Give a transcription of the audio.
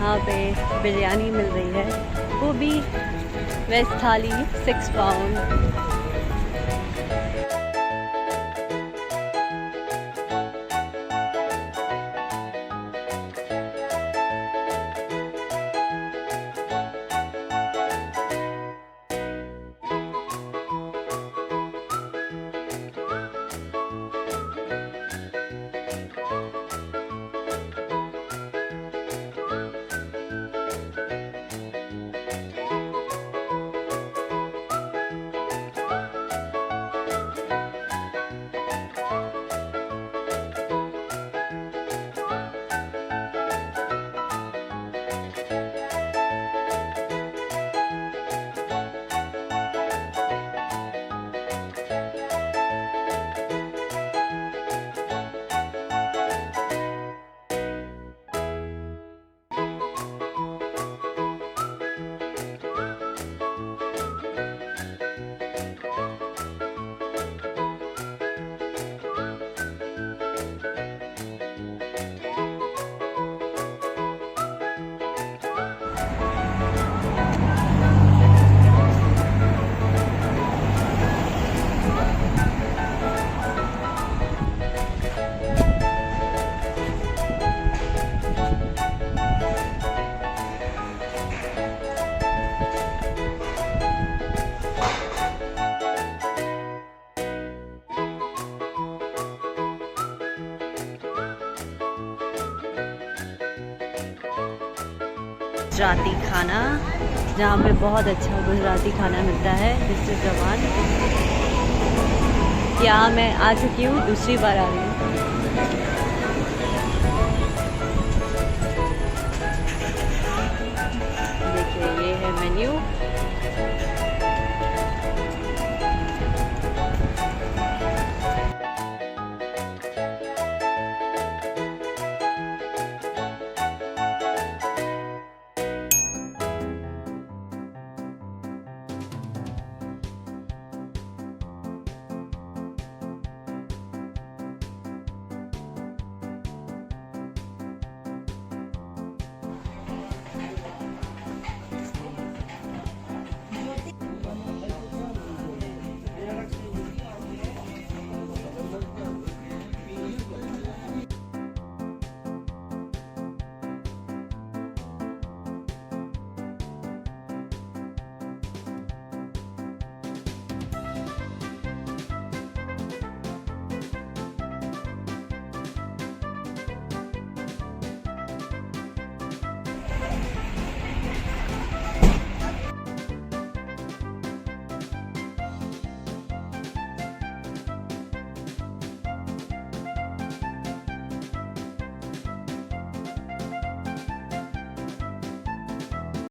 यहाँ पे बिरयानी मिल रही है, वो भी वेज थाली 6 पाउंड। गुजराती खाना, जहाँ पे बहुत अच्छा गुजराती खाना मिलता है। मिस्टर जवान, यहाँ मैं आ चुकी हूँ, दूसरी बार आ रही हूँ। देखिए ये है मेन्यू।